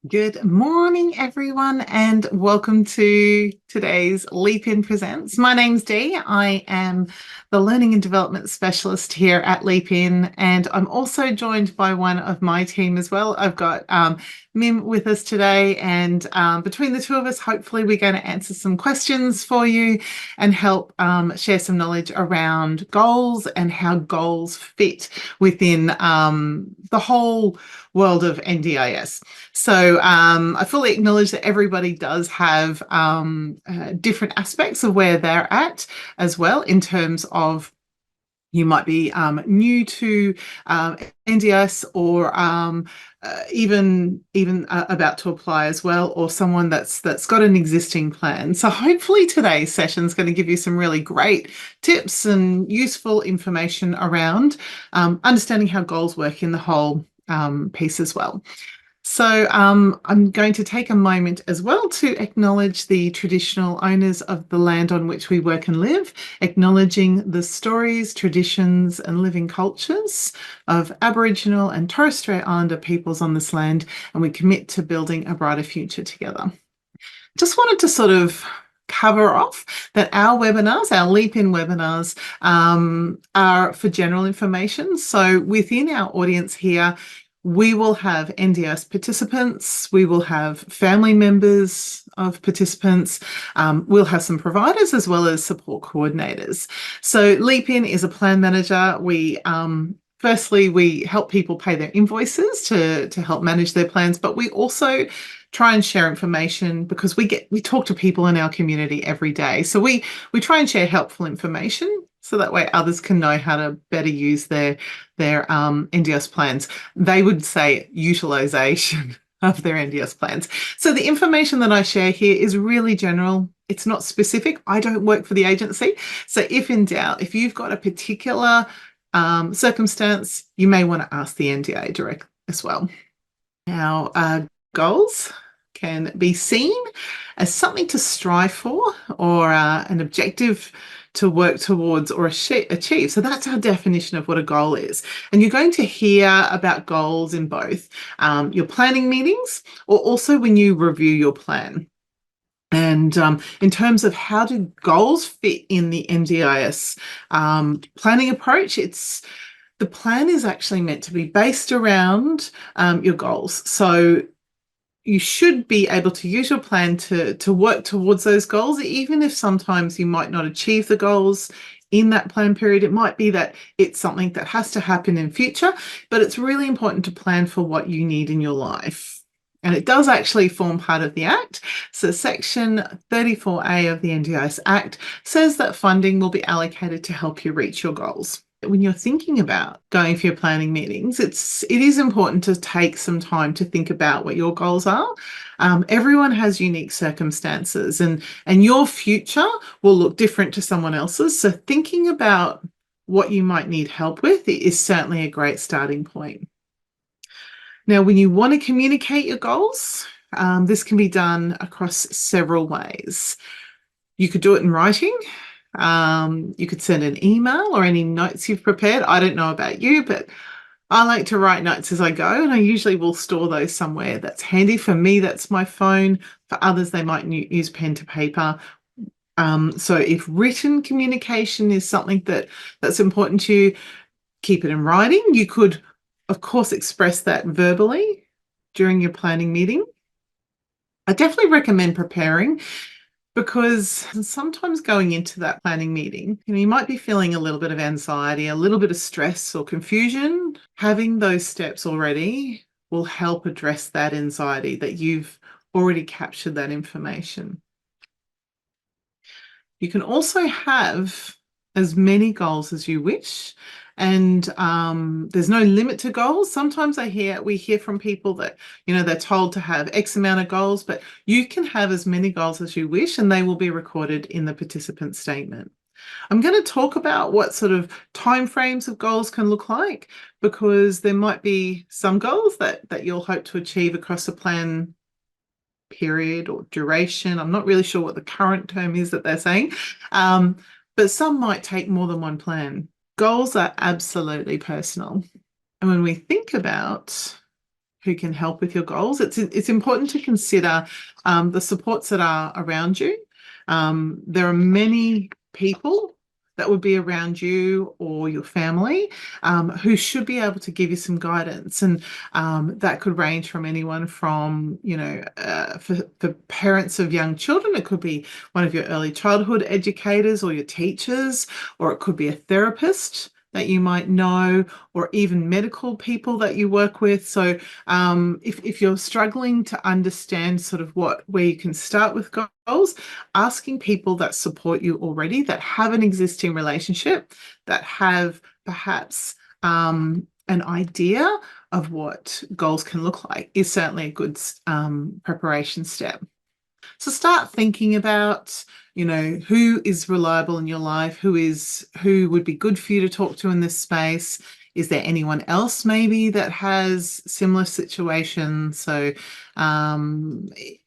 Good morning, everyone, and welcome to today's Leap In Presents. My name's Dee. I am the Learning and Development Specialist here at Leap In, and I'm also joined by one of my team as well. I've got Mim with us today, and between the two of us, hopefully we're going to answer some questions for you and help share some knowledge around goals and how goals fit within the whole world of NDIS. So I fully acknowledge that everybody does have different aspects of where they're at as well in terms of you might be new to NDIS or even about to apply as well, or someone that's got an existing plan. So hopefully today's session is going to give you some really great tips and useful information around understanding how goals work in the whole piece as well. So I'm going to take a moment as well to acknowledge the traditional owners of the land on which we work and live, acknowledging the stories, traditions and living cultures of Aboriginal and Torres Strait Islander peoples on this land, and we commit to building a brighter future together. Just wanted to sort of cover off that our webinars, our Leap In webinars, are for general information. So within our audience here, we will have NDIS participants, we will have family members of participants, we'll have some providers as well as support coordinators. So Leap In is a plan manager. Firstly, we help people pay their invoices to help manage their plans, but we also try and share information because we talk to people in our community every day. So we try and share helpful information so that way others can know how to better use their NDIS plans. They would say utilization of their NDIS plans. So the information that I share here is really general. It's not specific. I don't work for the agency. So if in doubt, if you've got a particular circumstance, you may want to ask the NDA direct as well. Now, goals can be seen as something to strive for or an objective to work towards or achieve. So that's our definition of what a goal is. And you're going to hear about goals in both your planning meetings or also when you review your plan. And in terms of how do goals fit in the NDIS planning approach, the plan is actually meant to be based around your goals. So you should be able to use your plan to work towards those goals, even if sometimes you might not achieve the goals in that plan period. It might be that it's something that has to happen in future, but it's really important to plan for what you need in your life. And it does actually form part of the Act. So Section 34A of the NDIS Act says that funding will be allocated to help you reach your goals. When you're thinking about going for your planning meetings, it is important to take some time to think about what your goals are. Everyone has unique circumstances and your future will look different to someone else's. So thinking about what you might need help with is certainly a great starting point. Now, when you want to communicate your goals, this can be done across several ways. You could do it in writing. You could send an email or any notes you've prepared. I don't know about you, but I like to write notes as I go, and I usually will store those somewhere that's handy. For me, that's my phone. For others, they might use pen to paper. So if written communication is something that's important to you, keep it in writing. You could, of course, express that verbally during your planning meeting. I definitely recommend preparing because sometimes going into that planning meeting, you might be feeling a little bit of anxiety, a little bit of stress or confusion. Having those steps already will help address that anxiety that you've already captured that information. You can also have as many goals as you wish. And there's no limit to goals. Sometimes we hear from people that, they're told to have X amount of goals, but you can have as many goals as you wish and they will be recorded in the participant statement. I'm going to talk about what sort of timeframes of goals can look like, because there might be some goals that you'll hope to achieve across a plan period or duration. I'm not really sure what the current term is that they're saying, but some might take more than one plan. Goals are absolutely personal. And when we think about who can help with your goals. It's important to consider the supports that are around you. There are many people that would be around you or your family who should be able to give you some guidance. And that could range from anyone from, for parents of young children, it could be one of your early childhood educators or your teachers, or it could be a therapist that you might know, or even medical people that you work with. So if you're struggling to understand sort of where you can start with goals, asking people that support you already, that have an existing relationship, that have perhaps an idea of what goals can look like is certainly a good preparation step. So start thinking about, who is reliable in your life, who would be good for you to talk to in this space. Is there anyone else maybe that has similar situations? So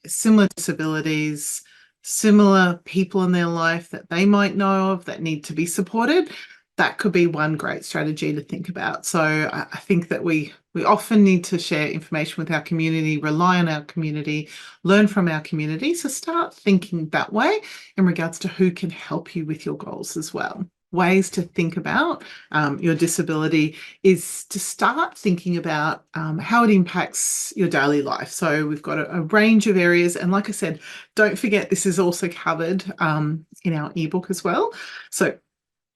similar disabilities, similar people in their life that they might know of that need to be supported. That could be one great strategy to think about. So I think that we often need to share information with our community, rely on our community, learn from our community. So start thinking that way in regards to who can help you with your goals as well. Ways to think about your disability is to start thinking about how it impacts your daily life. So we've got a range of areas. And like I said, don't forget, this is also covered in our ebook as well. So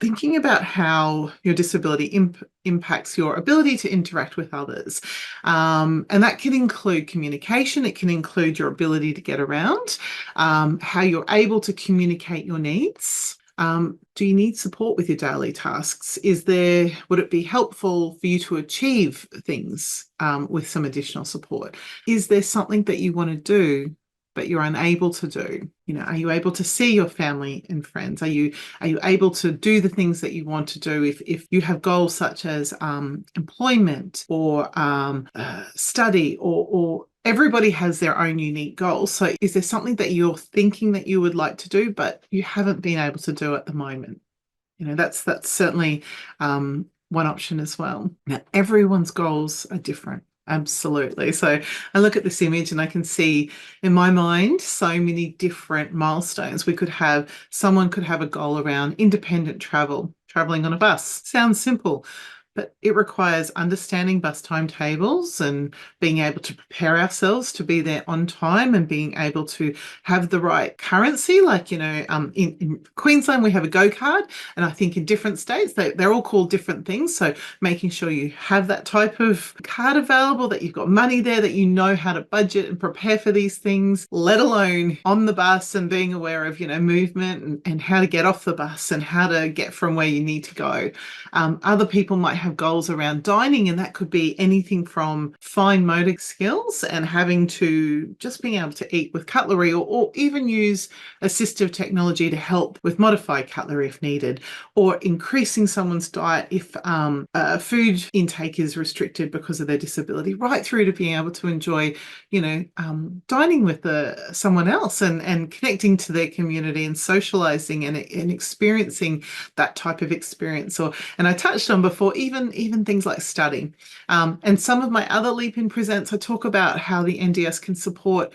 thinking about how your disability impacts your ability to interact with others. And that can include communication. It can include your ability to get around, how you're able to communicate your needs. Do you need support with your daily tasks? Would it be helpful for you to achieve things with some additional support? Is there something that you want to do but you're unable to do? Are you able to see your family and friends? Are you able to do the things that you want to do if you have goals such as employment or study, or everybody has their own unique goals. So is there something that you're thinking that you would like to do, but you haven't been able to do at the moment? That's certainly one option as well. Now, everyone's goals are different. Absolutely. So I look at this image and I can see in my mind so many different milestones. Someone could have a goal around independent traveling on a bus. Sounds simple, but it requires understanding bus timetables and being able to prepare ourselves to be there on time and being able to have the right currency. Like, in Queensland, we have a Go card, and I think in different states, they're all called different things. So making sure you have that type of card available, that you've got money there, that you know how to budget and prepare for these things, let alone on the bus and being aware of, movement and how to get off the bus and how to get from where you need to go. Other people might have goals around dining, and that could be anything from fine motor skills and having to just being able to eat with cutlery, or even use assistive technology to help with modified cutlery if needed, or increasing someone's diet if food intake is restricted because of their disability, right through to being able to enjoy, dining with someone else and connecting to their community and socializing and experiencing that type of experience. And I touched on before, even things like study. And some of my other Leap In presents, I talk about how the NDIS can support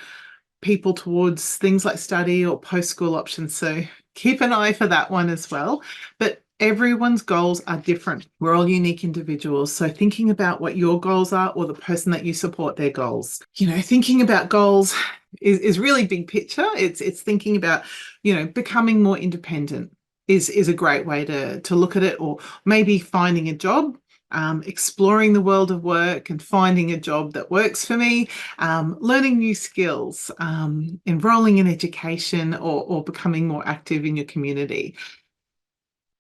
people towards things like study or post-school options. So keep an eye for that one as well. But everyone's goals are different. We're all unique individuals. So thinking about what your goals are, or the person that you support, their goals. Thinking about goals is really big picture. It's thinking about, becoming more independent is a great way to look at it, or maybe finding a job. Exploring the world of work and finding a job that works for me, learning new skills, enrolling in education, or becoming more active in your community,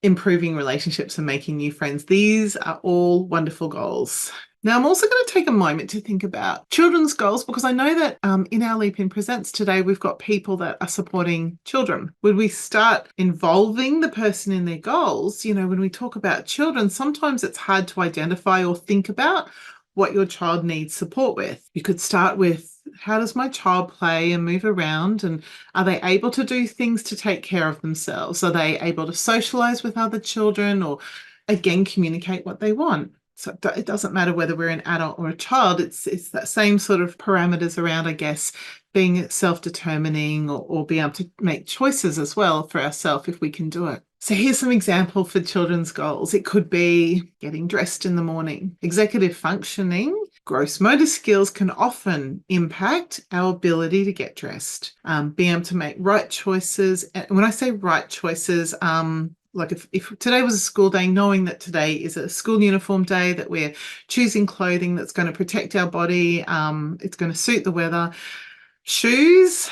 improving relationships and making new friends. These are all wonderful goals. Now, I'm also going to take a moment to think about children's goals, because I know that in our Leap In Presents today, we've got people that are supporting children. Would we start involving the person in their goals? When we talk about children, sometimes it's hard to identify or think about what your child needs support with. You could start with, how does my child play and move around? And are they able to do things to take care of themselves? Are they able to socialize with other children, or again, communicate what they want? So it doesn't matter whether we're an adult or a child. It's that same sort of parameters around, I guess, being self-determining or being able to make choices as well for ourselves if we can do it. So here's some example for children's goals. It could be getting dressed in the morning, executive functioning. Gross motor skills can often impact our ability to get dressed, being able to make right choices. And when I say right choices, like if today was a school day, knowing that today is a school uniform day, that we're choosing clothing that's going to protect our body, it's going to suit the weather. Shoes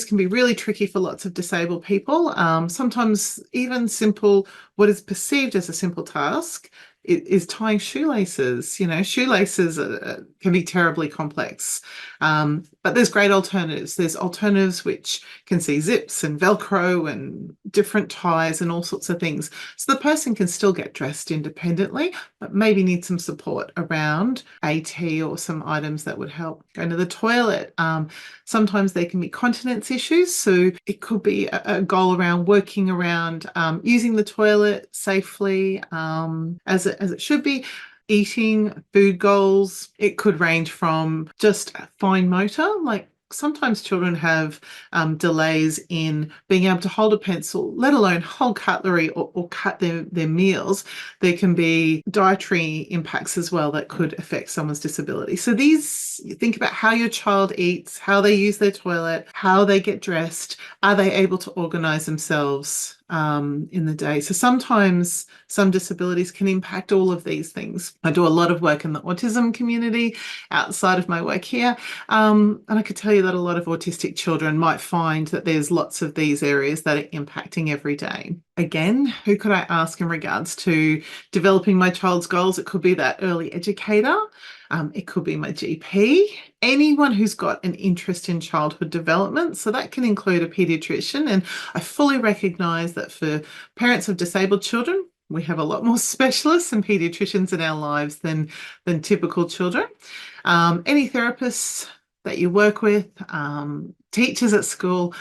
can be really tricky for lots of disabled people. Sometimes even simple, what is perceived as a simple task is tying shoelaces. Shoelaces can be terribly complex. But there's great alternatives. There's alternatives which can see zips and Velcro and different ties and all sorts of things. So the person can still get dressed independently, but maybe need some support around AT or some items that would help. Going to the toilet. Sometimes there can be continence issues. So it could be a goal around working around using the toilet safely as it should be. Eating, food goals. It could range from just fine motor, like sometimes children have delays in being able to hold a pencil, let alone hold cutlery or cut their meals. There can be dietary impacts as well that could affect someone's disability. So think about how your child eats, how they use their toilet, how they get dressed. Are they able to organise themselves in the day? So sometimes some disabilities can impact all of these things. I do a lot of work in the autism community outside of my work here. And I could tell you that a lot of autistic children might find that there's lots of these areas that are impacting every day. Again, who could I ask in regards to developing my child's goals? It could be that early educator. It could be my GP, anyone who's got an interest in childhood development. So that can include a paediatrician. And I fully recognise that for parents of disabled children, we have a lot more specialists and paediatricians in our lives than typical children. Any therapists that you work with, teachers at school,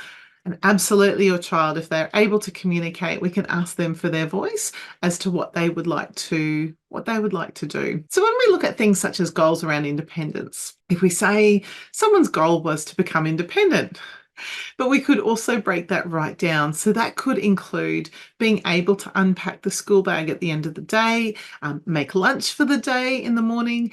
and absolutely your child, if they're able to communicate, we can ask them for their voice as to what they would like to do. So when we look at things such as goals around independence, if we say someone's goal was to become independent, but we could also break that right down. So that could include being able to unpack the school bag at the end of the day, make lunch for the day in the morning,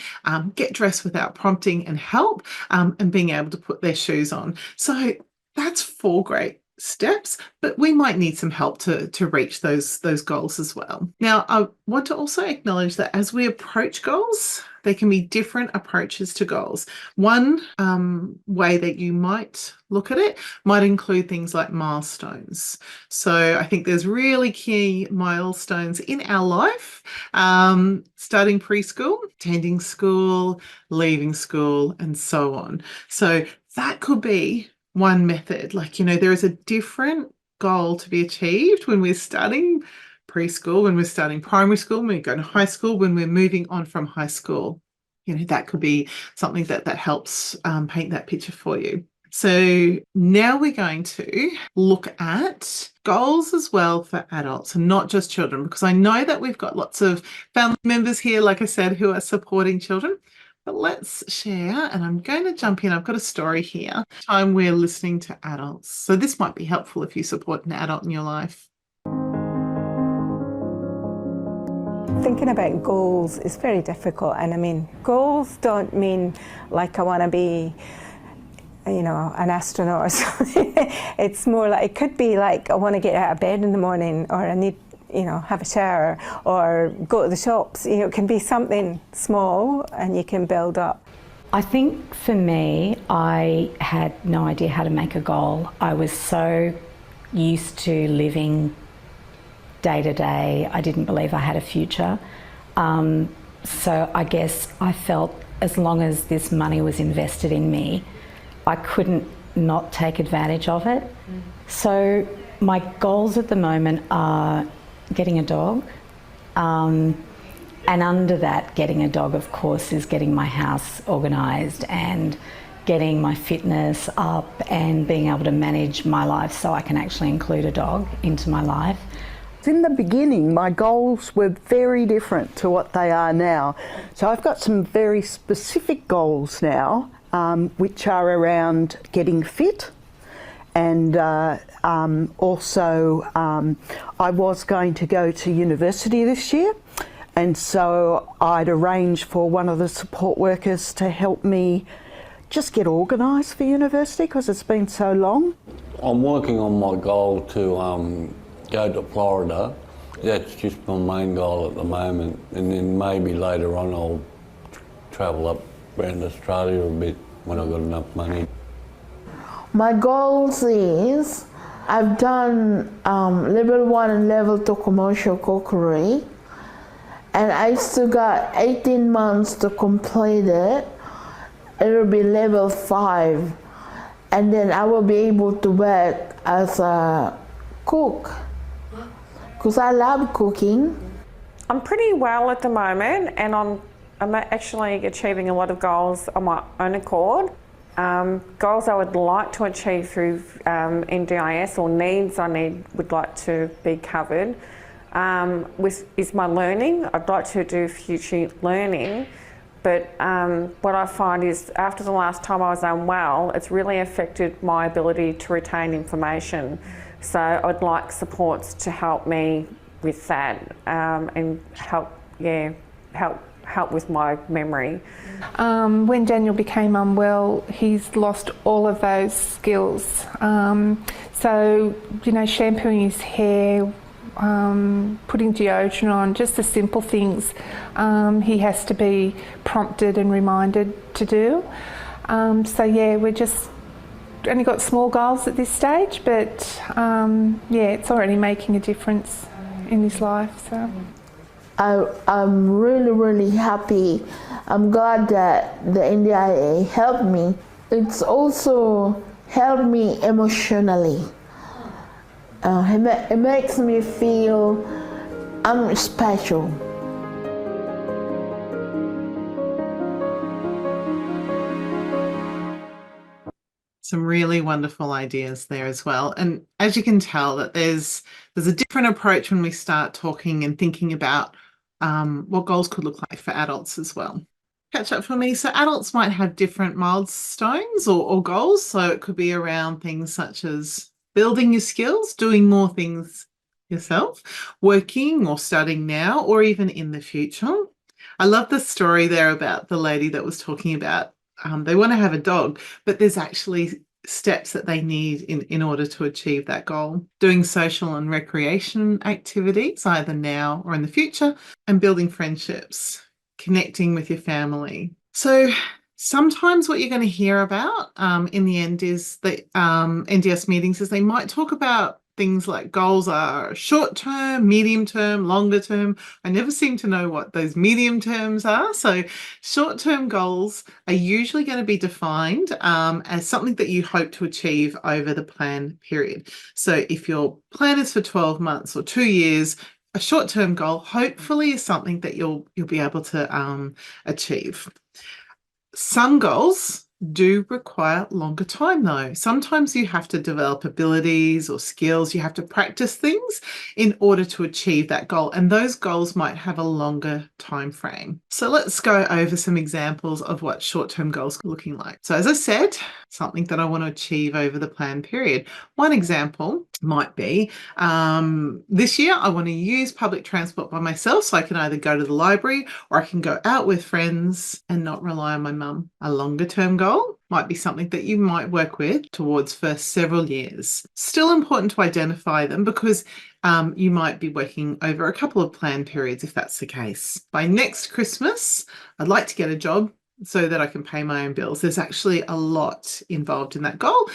get dressed without prompting and help, and being able to put their shoes on. So that's 4 great steps, but we might need some help to reach those goals as well. Now, I want to also acknowledge that as we approach goals, there can be different approaches to goals. One way that you might look at it might include things like milestones. So I think there's really key milestones in our life, starting preschool, attending school, leaving school, and so on. So that could be one method. Like, there is a different goal to be achieved when we're starting preschool, when we're starting primary school, when we're going to high school, when we're moving on from high school. That could be something that helps paint that picture for you. So now we're going to look at goals as well for adults and not just children, because I know that we've got lots of family members here, like I said, who are supporting children. But let's share, and I'm going to jump in. I've got a story here. Time we're listening to adults. So this might be helpful if you support an adult in your life. Thinking about goals is very difficult. And I mean, goals don't mean like I want to be, an astronaut or something. It's more like, it could be like I want to get out of bed in the morning, or I need have a shower, or go to the shops. It can be something small and you can build up. I think for me, I had no idea how to make a goal. I was so used to living day to day. I didn't believe I had a future. So I guess I felt as long as this money was invested in me, I couldn't not take advantage of it. So my goals at the moment are getting a dog, and under that getting a dog, of course, is getting my house organised and getting my fitness up and being able to manage my life so I can actually include a dog into my life. In the beginning, my goals were very different to what they are now. So I've got some very specific goals now, which are around getting fit. And also, I was going to go to university this year. And so I'd arranged for one of the support workers to help me just get organised for university because it's been so long. I'm working on my goal to go to Florida. That's just my main goal at the moment, and then maybe later on I'll travel up around Australia a bit when I've got enough money. My goals is I've done level 1 and level 2 commercial cookery, and I still got 18 months to complete it. It'll be level 5, and then I will be able to work as a cook because I love cooking. I'm pretty well at the moment, and I'm actually achieving a lot of goals on my own accord. Goals I would like to achieve through NDIS, or needs would like to be covered, is my learning. I'd like to do future learning, but what I find is after the last time I was unwell, it's really affected my ability to retain information. So I'd like supports to help me with that and help with my memory. When Daniel became unwell, he's lost all of those skills. So, shampooing his hair, putting deodorant on, just the simple things he has to be prompted and reminded to do. We're just only got small goals at this stage, but it's already making a difference in his life. So I'm really, really happy. I'm glad that the NDIA helped me. It's also helped me emotionally. It makes me feel I'm special. Some really wonderful ideas there as well. And as you can tell, that there's a different approach when we start talking and thinking about what goals could look like for adults as well. Catch up for me. So adults might have different milestones or goals. So it could be around things such as building your skills, doing more things yourself, working or studying now, or even in the future. I love the story there about the lady that was talking about they want to have a dog, but there's actually steps that they need in order to achieve that goal. Doing social and recreation activities, either now or in the future, and building friendships, connecting with your family. So sometimes what you're going to hear about in the end is the NDS meetings is they might talk about things like goals are short term, medium term, longer term. I never seem to know what those medium terms are. So short term goals are usually going to be defined as something that you hope to achieve over the plan period. So if your plan is for 12 months or 2 years, a short term goal hopefully is something that you'll be able to achieve. Some goals do require longer time though. Sometimes you have to develop abilities or skills, you have to practice things in order to achieve that goal, and those goals might have a longer time frame. So let's go over some examples of what short-term goals are looking like. So as I said, something that I want to achieve over the plan period. One example might be this year I want to use public transport by myself, so I can either go to the library or I can go out with friends and not rely on my mum. A longer term goal might be something that you might work with towards for several years. Still important to identify them because you might be working over a couple of plan periods if that's the case. By next Christmas, I'd like to get a job so that I can pay my own bills. There's actually a lot involved in that goal.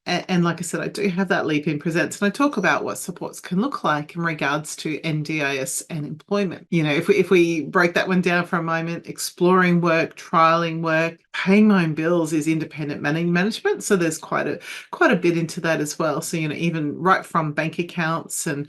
And like I said, I do have that Leap In Presents, and I talk about what supports can look like in regards to NDIS and employment. You know, if we break that one down for a moment, exploring work, trialing work, paying my own bills is independent money management. So there's quite a bit into that as well. So, you know, even right from bank accounts and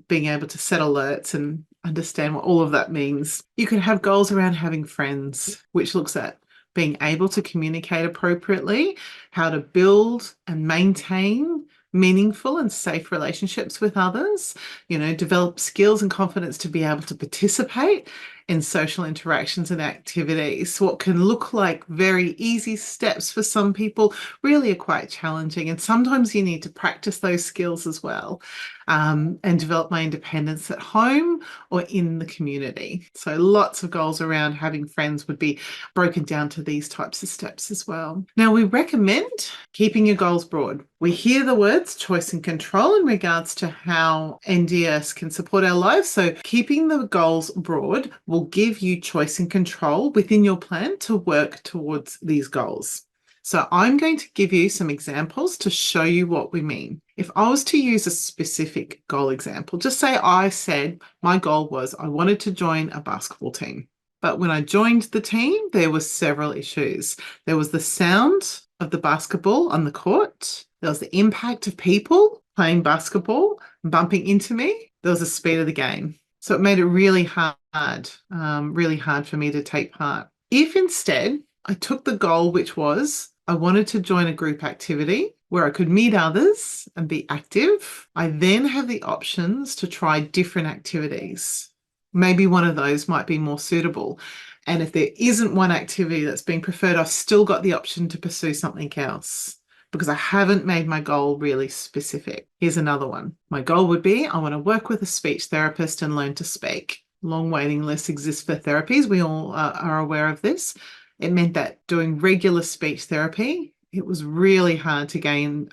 being able to set alerts and understand what all of that means. You can have goals around having friends, which looks at being able to communicate appropriately, how to build and maintain meaningful and safe relationships with others, develop skills and confidence to be able to participate in social interactions and activities. What can look like very easy steps for some people really are quite challenging. And sometimes you need to practice those skills as well, and develop my independence at home or in the community. So lots of goals around having friends would be broken down to these types of steps as well. Now, we recommend keeping your goals broad. We hear the words choice and control in regards to how NDIS can support our lives. So keeping the goals broad will give you choice and control within your plan to work towards these goals. So I'm going to give you some examples to show you what we mean. If I was to use a specific goal example, just say I said my goal was I wanted to join a basketball team. But when I joined the team, there were several issues. There was the sound of the basketball on the court. There was the impact of people playing basketball and bumping into me. There was the speed of the game. So it made it really hard for me to take part. If instead I took the goal, which was I wanted to join a group activity where I could meet others and be active, I then have the options to try different activities. Maybe one of those might be more suitable. And if there isn't one activity that's being preferred, I've still got the option to pursue something else because I haven't made my goal really specific. Here's another one. My goal would be I want to work with a speech therapist and learn to speak. Long waiting lists exist for therapies. We all are aware of this. It meant that doing regular speech therapy, it was really hard to gain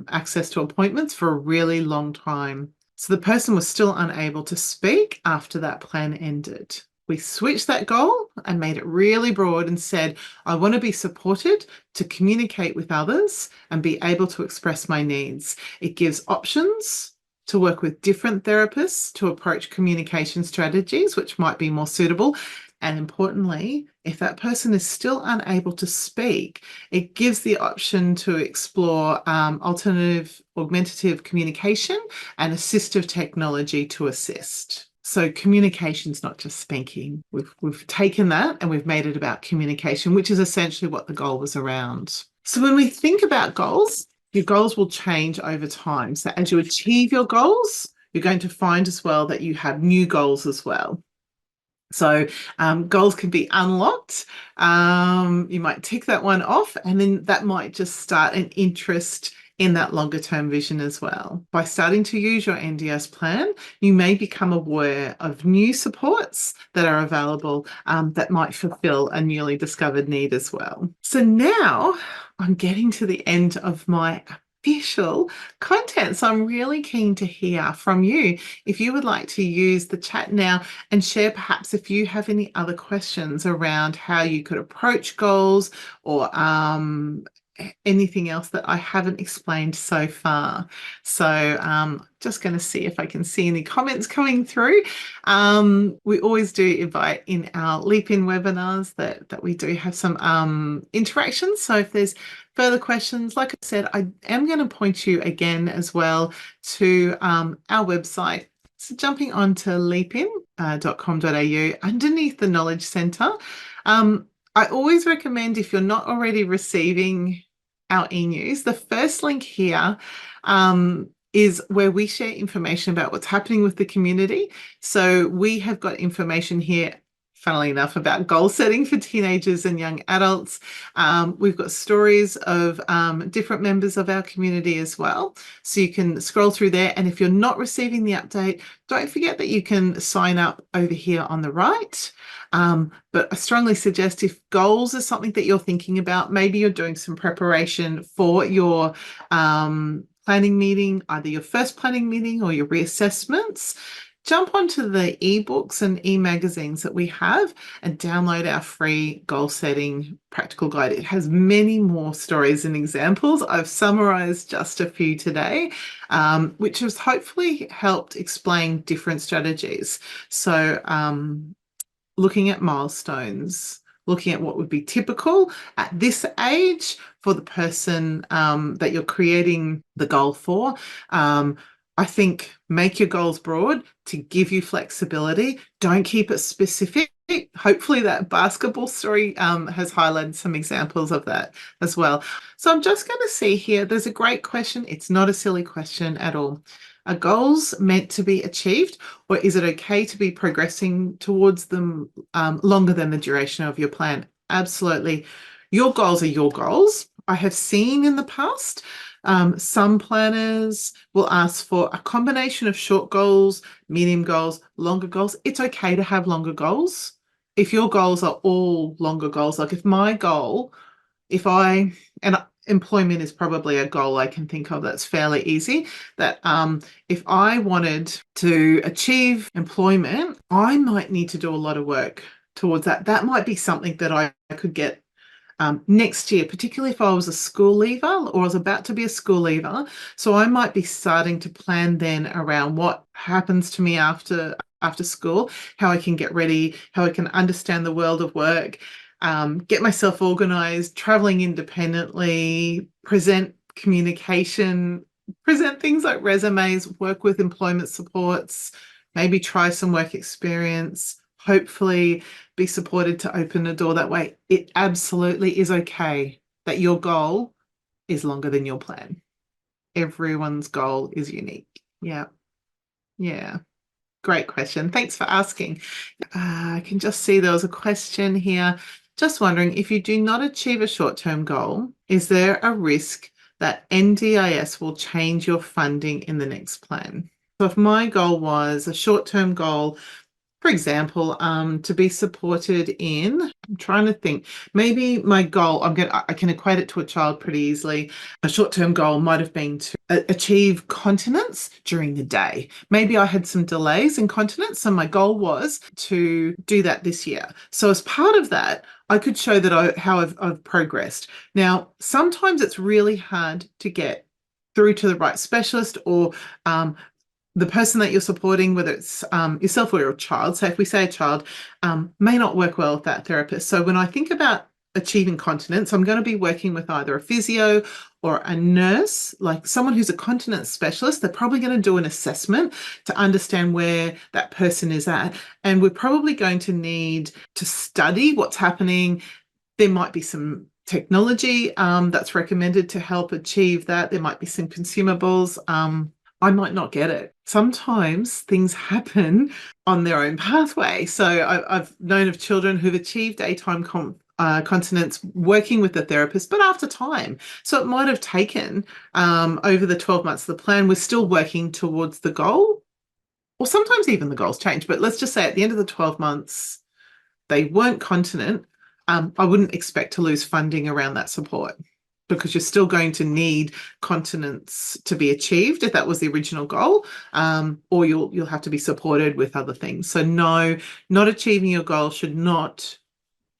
access to appointments for a really long time. So the person was still unable to speak after that plan ended. We switched that goal and made it really broad and said, I want to be supported to communicate with others and be able to express my needs. It gives options to work with different therapists to approach communication strategies, which might be more suitable. And importantly, if that person is still unable to speak, it gives the option to explore alternative augmentative communication and assistive technology to assist. So communication's not just speaking. We've taken that and we've made it about communication, which is essentially what the goal was around. So when we think about goals, your goals will change over time. So as you achieve your goals, you're going to find as well that you have new goals as well. So goals can be unlocked. You might tick that one off, and then that might just start an interest in that longer term vision as well. By starting to use your NDIS plan, you may become aware of new supports that are available that might fulfill a newly discovered need as well. So now I'm getting to the end of my official content. So I'm really keen to hear from you. If you would like to use the chat now and share perhaps if you have any other questions around how you could approach goals or anything else that I haven't explained so far. So just going to see if I can see any comments coming through. We always do invite in our Leap In webinars that we do have some interactions. So if there's further questions, like I said, I am going to point you again as well to our website. So jumping on to leapin.com.au underneath the Knowledge Centre. I always recommend, if you're not already receiving our e-news, the first link here is where we share information about what's happening with the community. So we have got information here, funnily enough, about goal setting for teenagers and young adults. We've got stories of different members of our community as well. So you can scroll through there. And if you're not receiving the update, don't forget that you can sign up over here on the right. But I strongly suggest if goals are something that you're thinking about, maybe you're doing some preparation for your planning meeting, either your first planning meeting or your reassessments, jump onto the ebooks and e-magazines that we have and download our free goal setting practical guide. It has many more stories and examples. I've summarized just a few today, which has hopefully helped explain different strategies. So looking at milestones, looking at what would be typical at this age for the person that you're creating the goal for, I think make your goals broad to give you flexibility. Don't keep it specific. Hopefully that basketball story has highlighted some examples of that as well. So I'm just going to see here, there's a great question. It's not a silly question at all. Are goals meant to be achieved, or is it okay to be progressing towards them longer than the duration of your plan? Absolutely. Your goals are your goals. I have seen in the past some planners will ask for a combination of short goals, medium goals, longer goals. It's okay to have longer goals. If your goals are all longer goals, like if my goal, and employment is probably a goal I can think of that's fairly easy, that if I wanted to achieve employment, I might need to do a lot of work towards that. That might be something that I could get next year, particularly if I was a school leaver or I was about to be a school leaver. So I might be starting to plan then around what happens to me after school, how I can get ready, how I can understand the world of work, get myself organized, traveling independently, present communication, present things like resumes, work with employment supports, maybe try some work experience, hopefully be supported to open a door that way. It absolutely is okay that your goal is longer than your plan. Everyone's goal is unique. Yeah. Yeah. Great question. Thanks for asking. I can just see there was a question here. Just wondering, if you do not achieve a short-term goal, is there a risk that NDIS will change your funding in the next plan? So if my goal was a short-term goal, for example, to be supported in, I'm trying to think, maybe my goal, I can equate it to a child pretty easily. A short-term goal might have been to achieve continence during the day. Maybe I had some delays in continence, so my goal was to do that this year. So as part of that, I could show that how I've progressed. Now, sometimes it's really hard to get through to the right specialist or the person that you're supporting, whether it's yourself or your child. So if we say a child may not work well with that therapist. So when I think about achieving continence, I'm going to be working with either a physio or a nurse, like someone who's a continence specialist. They're probably going to do an assessment to understand where that person is at. And we're probably going to need to study what's happening. There might be some technology that's recommended to help achieve that. There might be some consumables. I might not get it. Sometimes things happen on their own pathway. So I've known of children who've achieved daytime continence working with the therapist, but after time. So it might have taken over the 12 months of the plan, we're still working towards the goal, or sometimes even the goals change. But let's just say at the end of the 12 months, they weren't continent. I wouldn't expect to lose funding around that support, because you're still going to need continence to be achieved if that was the original goal, or you'll have to be supported with other things. So no, not achieving your goal should not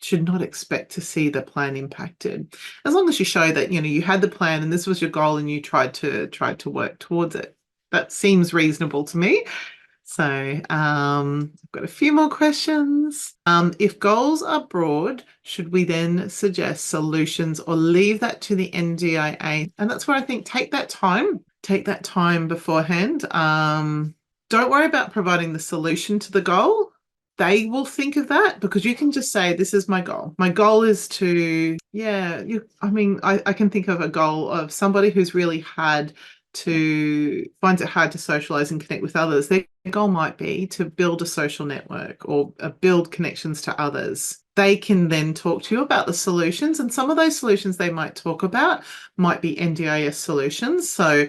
expect to see the plan impacted, as long as you show that you had the plan and this was your goal and you tried to work towards it. That seems reasonable to me. So I've got a few more questions. If goals are broad, should we then suggest solutions or leave that to the NDIA? And that's where I think take that time beforehand. Don't worry about providing the solution to the goal. They will think of that, because you can just say, this is my goal. My goal is to, I can think of a goal of somebody who's really finds it hard to socialize and connect with others. Their goal might be to build a social network or build connections to others. They can then talk to you about the solutions, and some of those solutions they might talk about might be NDIS solutions, so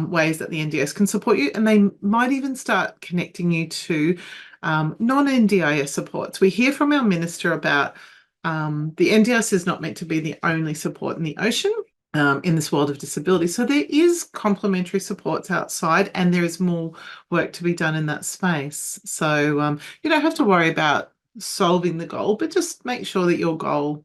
ways that the NDIS can support you, and they might even start connecting you to non-NDIS supports. We hear from our minister about the NDIS is not meant to be the only support in the ocean. In this world of disability. So there is complementary supports outside, and there is more work to be done in that space. So you don't have to worry about solving the goal, but just make sure that your goal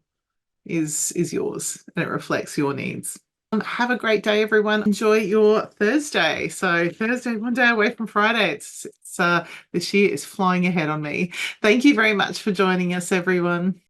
is yours and it reflects your needs. Have a great day, everyone. Enjoy your Thursday. So Thursday, one day away from Friday. It's this year is flying ahead on me. Thank you very much for joining us, everyone.